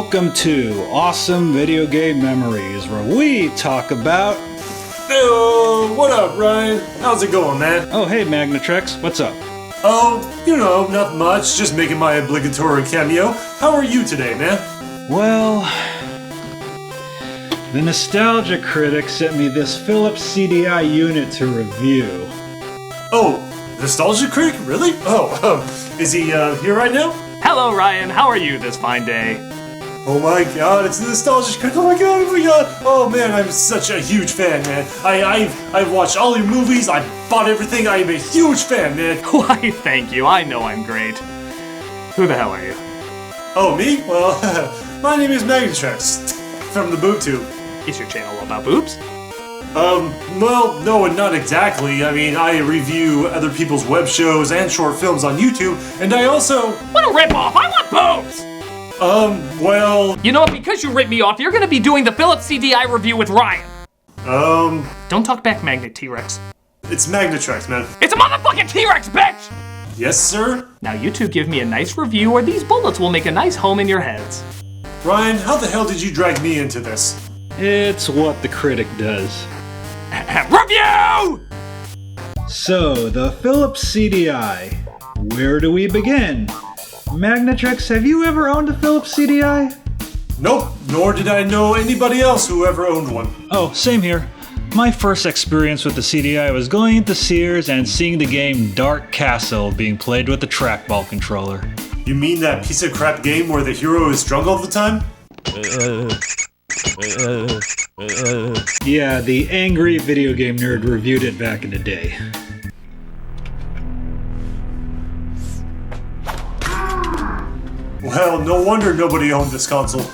Welcome to Awesome Video Game Memories, where we talk about... Hey, what up, Ryan? How's it going, man? Oh, hey, Magnetrex, what's up? Oh, not much, just making my obligatory cameo. How are you today, man? Well... the Nostalgia Critic sent me this Philips CDI unit to review. Oh, Nostalgia Critic? Really? Oh, is he here right now? Hello, Ryan. How are you this fine day? Oh my god, it's the Nostalgia Critic. Oh my god. Oh man, I'm such a huge fan, man. I've watched all your movies, I've bought everything, I'm a huge fan, man. Why, thank you. I know I'm great. Who the hell are you? Oh, me? Well, my name is Magnetrex, from the BoobTube. Is your channel about boobs? Well, no, not exactly. I mean, I review other people's web shows and short films on YouTube, and I also... What a ripoff! I want boobs! Well... You know what? Because you ripped me off, you're gonna be doing the Philips CDI review with Ryan. Don't talk back, Magnetrex. It's Magnetrex, man. It's a motherfucking T-Rex, bitch! Yes, sir? Now you two give me a nice review, or these bullets will make a nice home in your heads. Ryan, how the hell did you drag me into this? It's what the critic does. Review! So, the Philips CDI. Where do we begin? Magnetrex, have you ever owned a Philips CDI? Nope, nor did I know anybody else who ever owned one. Oh, same here. My first experience with the CDI was going into Sears and seeing the game Dark Castle being played with the trackball controller. You mean that piece of crap game where the hero is drunk all the time? Yeah, the angry video game nerd reviewed it back in the day. Well, no wonder nobody owned this console.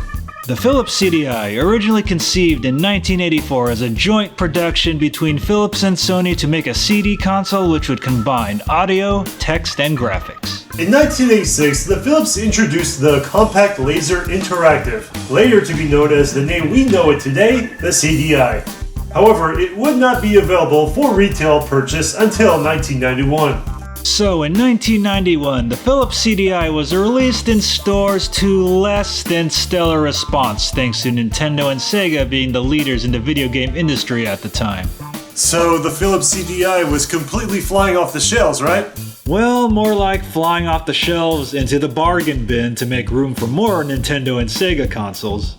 The Philips CDI, originally conceived in 1984 as a joint production between Philips and Sony to make a CD console which would combine audio, text, and graphics. In 1986, the Philips introduced the Compact Laser Interactive, later to be known as the name we know it today, the CDI. However, it would not be available for retail purchase until 1991. So in 1991, the Philips CDI was released in stores to less than stellar response thanks to Nintendo and Sega being the leaders in the video game industry at the time. So the Philips CDI was completely flying off the shelves, right? Well, more like flying off the shelves into the bargain bin to make room for more Nintendo and Sega consoles.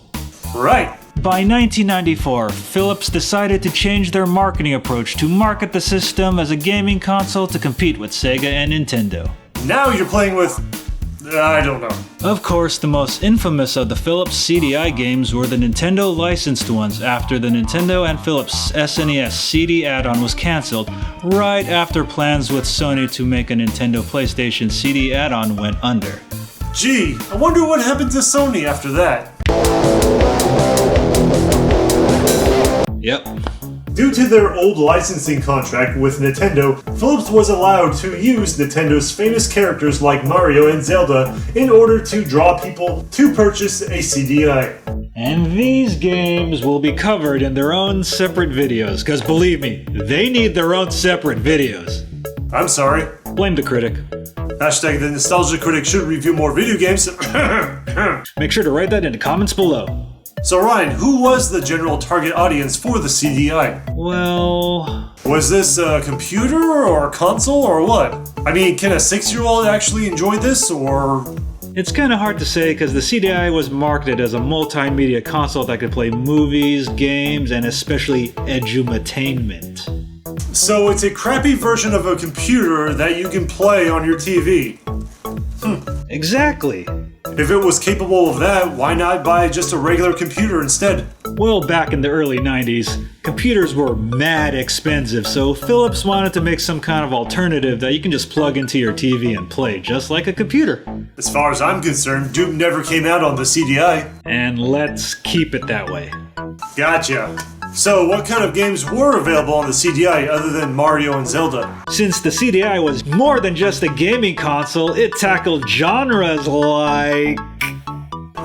Right. By 1994, Philips decided to change their marketing approach to market the system as a gaming console to compete with Sega and Nintendo. Now you're playing with... I don't know. Of course, the most infamous of the Philips CDI games were the Nintendo licensed ones after the Nintendo and Philips SNES CD add-on was cancelled, right after plans with Sony to make a Nintendo PlayStation CD add-on went under. Gee, I wonder what happened to Sony after that. Yep. Due to their old licensing contract with Nintendo, Philips was allowed to use Nintendo's famous characters like Mario and Zelda in order to draw people to purchase a CDI. And these games will be covered in their own separate videos, because believe me, they need their own separate videos. I'm sorry. Blame the critic. Hashtag the Nostalgia Critic should review more video games. Make sure to write that in the comments below. So Ryan, who was the general target audience for the CDI? Well... was this a computer or a console or what? I mean, can a 6-year-old actually enjoy this or... It's kinda hard to say because the CDI was marketed as a multimedia console that could play movies, games, and especially edumatainment. So it's a crappy version of a computer that you can play on your TV. Exactly. If it was capable of that, why not buy just a regular computer instead? Well, back in the early 90s, computers were mad expensive, so Philips wanted to make some kind of alternative that you can just plug into your TV and play, just like a computer. As far as I'm concerned, Doom never came out on the CDI. And let's keep it that way. Gotcha. So, what kind of games were available on the CDI other than Mario and Zelda? Since the CDI was more than just a gaming console, it tackled genres like...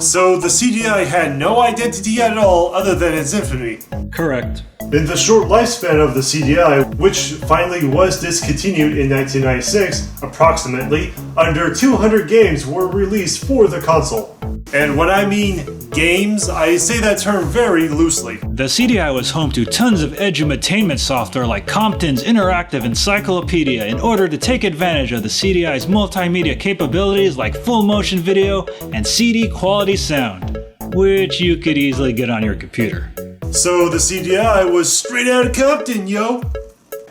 So, the CDI had no identity at all other than its infamy. Correct. In the short lifespan of the CDI, which finally was discontinued in 1996, approximately under 200 games were released for the console. And when I mean games, I say that term very loosely. The CDI was home to tons of edutainment software like Compton's Interactive Encyclopedia in order to take advantage of the CDI's multimedia capabilities like full motion video and CD quality sound, which you could easily get on your computer. So the CDI was straight out of Compton, yo!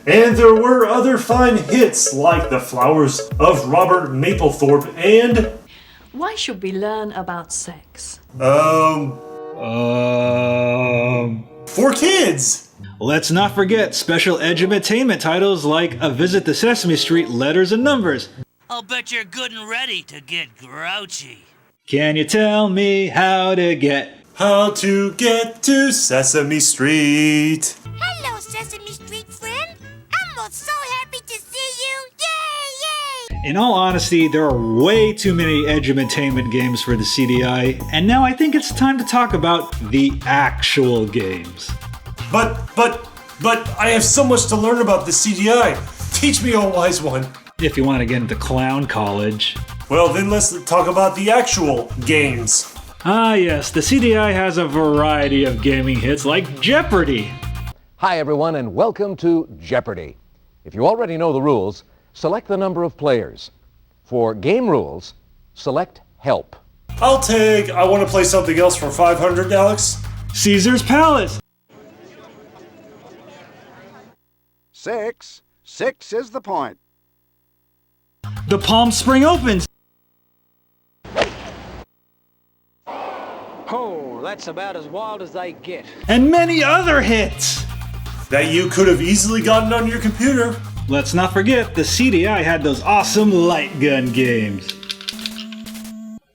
And there were other fine hits like The Flowers of Robert Mapplethorpe and... Why should we learn about sex? For kids! Let's not forget special edutainment titles like A Visit to Sesame Street Letters and Numbers. I'll bet you're good and ready to get grouchy. Can you tell me how to get to Sesame Street? Hello, Sesame Street friend. I'm so happy to see you. Yay, yay! In all honesty, there are way too many edutainment games for the CDI, and now I think it's time to talk about the actual games. But I have so much to learn about the CDI. Teach me, oh wise one. If you want to get into clown college. Well, then let's talk about the actual games. Ah yes, the CDI has a variety of gaming hits like Jeopardy! Hi everyone and welcome to Jeopardy! If you already know the rules, select the number of players. For game rules, select Help. I want to play something else for 500, Alex. Caesar's Palace! 6. 6 is the point. The Palm Spring Opens! Oh, that's about as wild as they get. And many other hits! That you could have easily gotten on your computer. Let's not forget, the CDI had those awesome light gun games.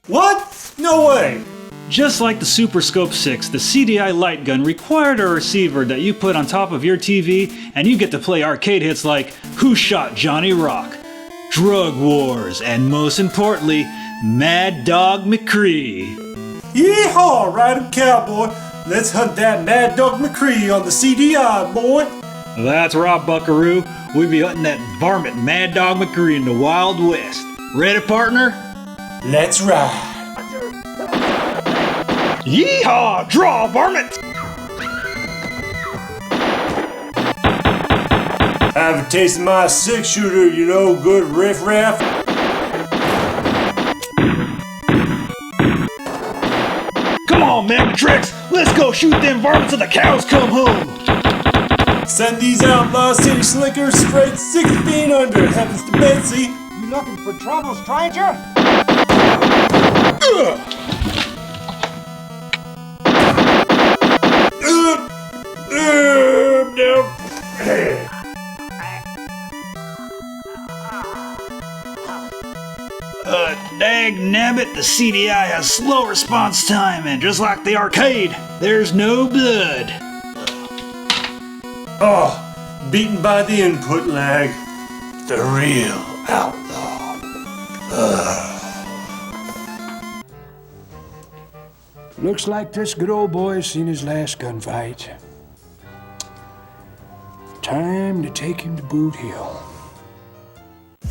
What? No way! Just like the Super Scope 6, the CDI light gun required a receiver that you put on top of your TV, and you get to play arcade hits like Who Shot Johnny Rock, Drug Wars, and most importantly, Mad Dog McCree. Yeehaw, Ride 'em Cowboy! Let's hunt that Mad Dog McCree on the CDI, boy! That's right, Buckaroo. We be hunting that varmint Mad Dog McCree in the Wild West. Ready, partner? Let's ride! Yeehaw! Draw, varmint! Have a taste of my 6-shooter, you know, good riff-raff. Come on, Magnetrex! Let's go shoot them varmints till the cows come home! Send these outlaw city slickers straight 6 feet under heavens to Betsy. You looking for trouble, stranger? No. Dag nabbit, the CDI has slow response time, and just like the arcade, there's no blood. Oh, beaten by the input lag. The real outlaw. Looks like this good old boy's seen his last gunfight. Time to take him to Boot Hill.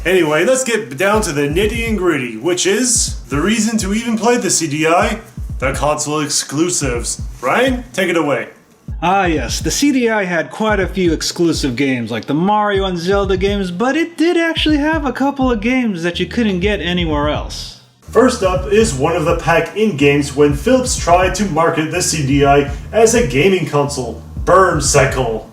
Anyway, let's get down to the nitty and gritty, which is the reason to even play the CDI, the console exclusives. Ryan, take it away. Ah yes, the CDI had quite a few exclusive games like the Mario and Zelda games, but it did actually have a couple of games that you couldn't get anywhere else. First up is one of the pack-in games when Philips tried to market the CDI as a gaming console, Burn Cycle.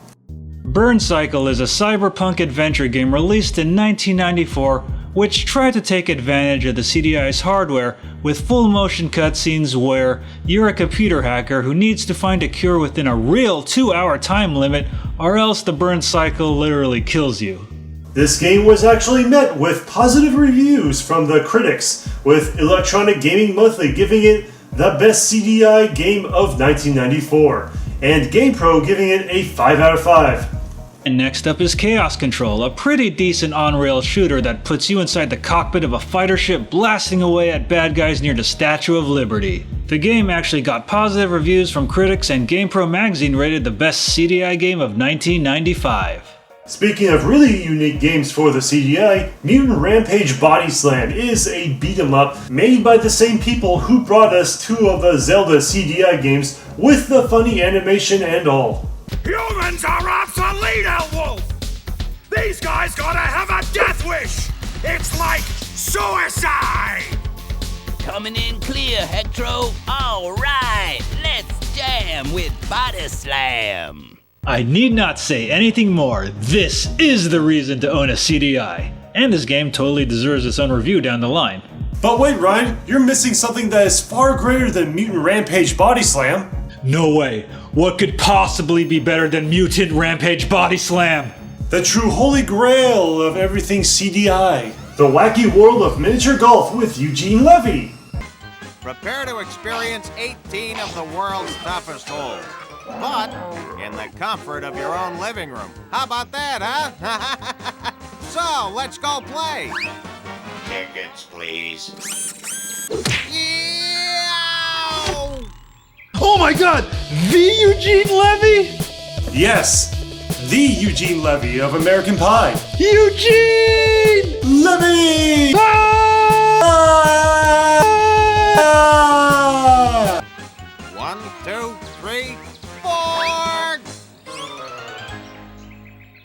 Burn Cycle is a cyberpunk adventure game released in 1994 which tried to take advantage of the CDI's hardware with full motion cutscenes where you're a computer hacker who needs to find a cure within a real 2-hour time limit or else the burn cycle literally kills you. This game was actually met with positive reviews from the critics, with Electronic Gaming Monthly giving it the best CDI game of 1994, and GamePro giving it a 5 out of 5. And next up is Chaos Control, a pretty decent on-rail shooter that puts you inside the cockpit of a fighter ship blasting away at bad guys near the Statue of Liberty. The game actually got positive reviews from critics, and GamePro magazine rated the best CDI game of 1995. Speaking of really unique games for the CDI, Mutant Rampage Body Slam is a beat-em-up made by the same people who brought us two of the Zelda CDI games with the funny animation and all. Humans are obsolete, Wolf! These guys gotta have a death wish! It's like suicide! Coming in clear, Hectro. All right, let's jam with Body Slam. I need not say anything more. This is the reason to own a CDI. And this game totally deserves its own review down the line. But wait, Ryan, you're missing something that is far greater than Mutant Rampage Body Slam. No way. What could possibly be better than Mutant Rampage Body Slam? The true holy grail of everything CDI. The wacky world of miniature golf with Eugene Levy. Prepare to experience 18 of the world's toughest holes. But in the comfort of your own living room. How about that, huh? So, let's go play. Tickets, please. Yeah! Oh my god! The Eugene Levy? Yes, the Eugene Levy of American Pie. Eugene Levy! Ah! 1, 2, 3, 4!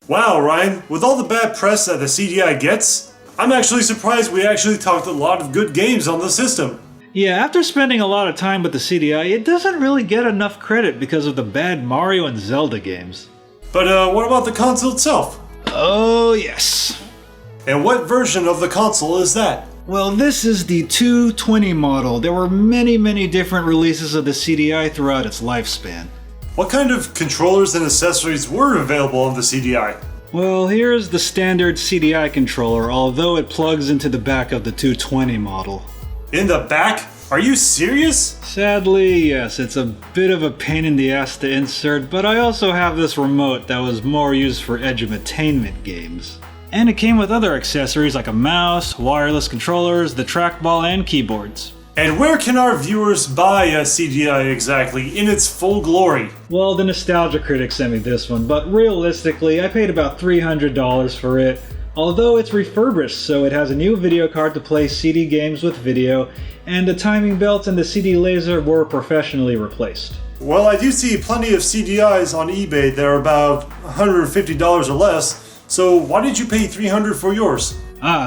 Wow, Ryan, with all the bad press that the CDI gets, I'm actually surprised we actually talked a lot of good games on the system. Yeah, after spending a lot of time with the CDI, it doesn't really get enough credit because of the bad Mario and Zelda games. But what about the console itself? Oh yes. And what version of the console is that? Well, this is the 220 model. There were many different releases of the CDI throughout its lifespan. What kind of controllers and accessories were available on the CDI? Well, here's the standard CDI controller, although it plugs into the back of the 220 model. In the back? Are you serious? Sadly, yes, it's a bit of a pain in the ass to insert, but I also have this remote that was more used for edutainment games. And it came with other accessories like a mouse, wireless controllers, the trackball, and keyboards. And where can our viewers buy a CDI exactly in its full glory? Well, the Nostalgia Critic sent me this one, but realistically, I paid about $300 for it. Although it's refurbished, so it has a new video card to play CD games with video, and the timing belts and the CD laser were professionally replaced. Well, I do see plenty of CDIs on eBay that are about $150 or less, so why did you pay $300 for yours?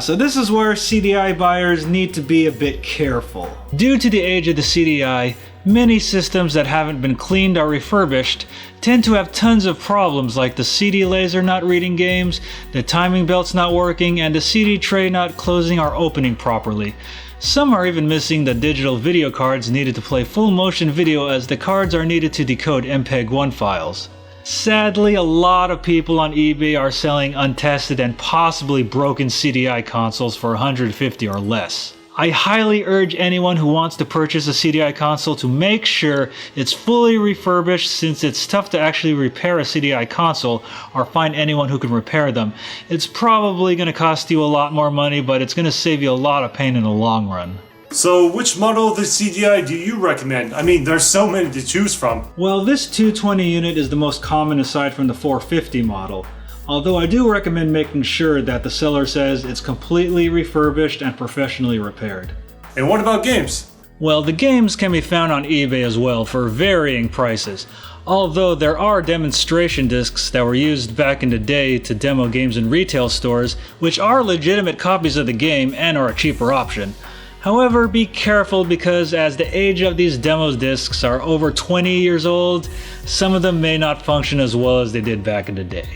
So this is where CDI buyers need to be a bit careful. Due to the age of the CDI, many systems that haven't been cleaned or refurbished tend to have tons of problems like the CD laser not reading games, the timing belts not working, and the CD tray not closing or opening properly. Some are even missing the digital video cards needed to play full motion video, as the cards are needed to decode MPEG-1 files. Sadly, a lot of people on eBay are selling untested and possibly broken CDI consoles for $150 or less. I highly urge anyone who wants to purchase a CDI console to make sure it's fully refurbished, since it's tough to actually repair a CDI console or find anyone who can repair them. It's probably going to cost you a lot more money, but it's going to save you a lot of pain in the long run. So which model of the CDI do you recommend? I mean, there's so many to choose from. Well, this 220 unit is the most common aside from the 450 model. Although I do recommend making sure that the seller says it's completely refurbished and professionally repaired. And what about games? Well, the games can be found on eBay as well for varying prices. Although there are demonstration discs that were used back in the day to demo games in retail stores, which are legitimate copies of the game and are a cheaper option. However, be careful, because as the age of these demo discs are over 20 years old, some of them may not function as well as they did back in the day.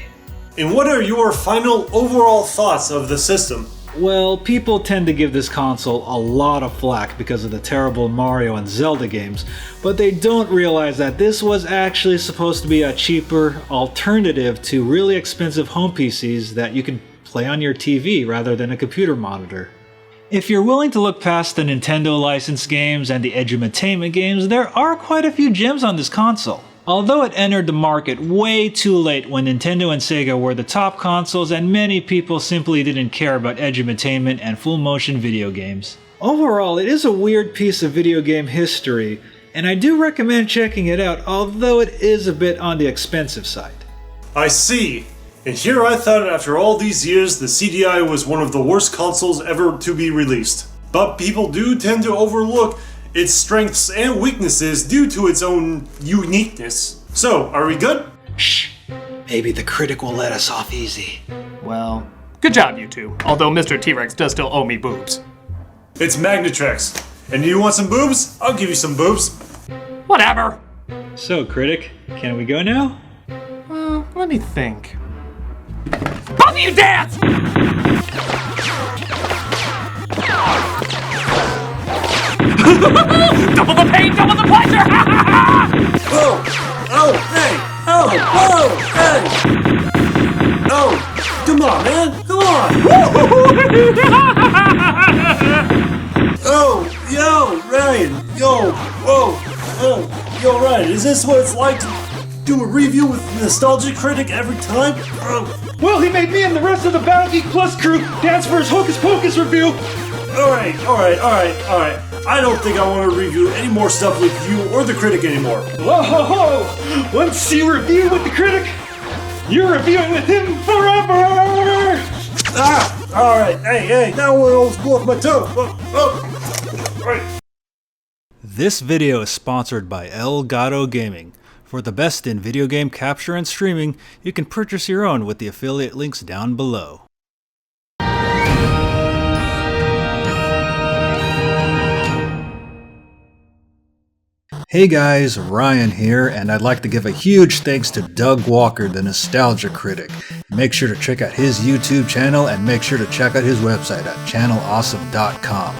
And what are your final overall thoughts of the system? Well, people tend to give this console a lot of flack because of the terrible Mario and Zelda games, but they don't realize that this was actually supposed to be a cheaper alternative to really expensive home PCs that you can play on your TV rather than a computer monitor. If you're willing to look past the Nintendo licensed games and the edutainment games, there are quite a few gems on this console. Although it entered the market way too late when Nintendo and Sega were the top consoles and many people simply didn't care about edutainment and full motion video games. Overall, it is a weird piece of video game history, and I do recommend checking it out, although it is a bit on the expensive side. I see. And here I thought after all these years the CDI was one of the worst consoles ever to be released. But people do tend to overlook its strengths and weaknesses due to its own uniqueness. So, are we good? Shh. Maybe the Critic will let us off easy. Well, good job, you two. Although Mr. T-Rex does still owe me boobs. It's Magnetrex. And you want some boobs? I'll give you some boobs. Whatever. So, Critic, can we go now? Well, let me think. Both of you dance! Double the pain, double the pleasure! Oh! Oh! Hey! Oh! Oh! Hey! Oh! Come on, man! Come on! Oh! Yo! Ryan! Yo! Whoa! Oh! Yo, Ryan, is this what it's like to do a review with Nostalgia Critic every time? Well, he made me and the rest of the Battle Geek Plus crew dance for his Hocus Pocus review! Alright. I don't think I want to review any more stuff with you or the Critic anymore. Whoa, ho, ho! Once you review with the Critic, you're reviewing with him forever! Ah! Alright, hey, that one almost blew off my toe! Alright. This video is sponsored by Elgato Gaming. For the best in video game capture and streaming, you can purchase your own with the affiliate links down below. Hey guys, Ryan here, and I'd like to give a huge thanks to Doug Walker, the Nostalgia Critic. Make sure to check out his YouTube channel and make sure to check out his website at channelawesome.com.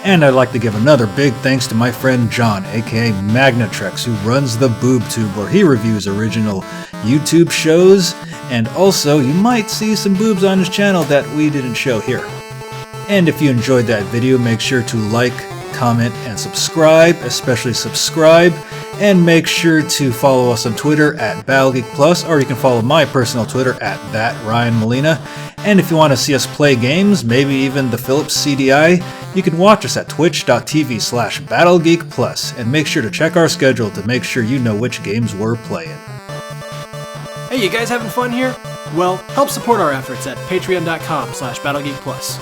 And I'd like to give another big thanks to my friend John, aka Magnetrex, who runs the BoobTube, where he reviews original YouTube shows, and also you might see some boobs on his channel that we didn't show here. And if you enjoyed that video, make sure to like, comment, and subscribe, especially subscribe, and make sure to follow us on Twitter at BattleGeekPlus, or you can follow my personal Twitter at ThatRyanMolina. And if you want to see us play games, maybe even the Philips CDI, you can watch us at twitch.tv/BattleGeekPlus, and make sure to check our schedule to make sure you know which games we're playing. Hey, you guys having fun here? Well, help support our efforts at patreon.com/BattleGeekPlus.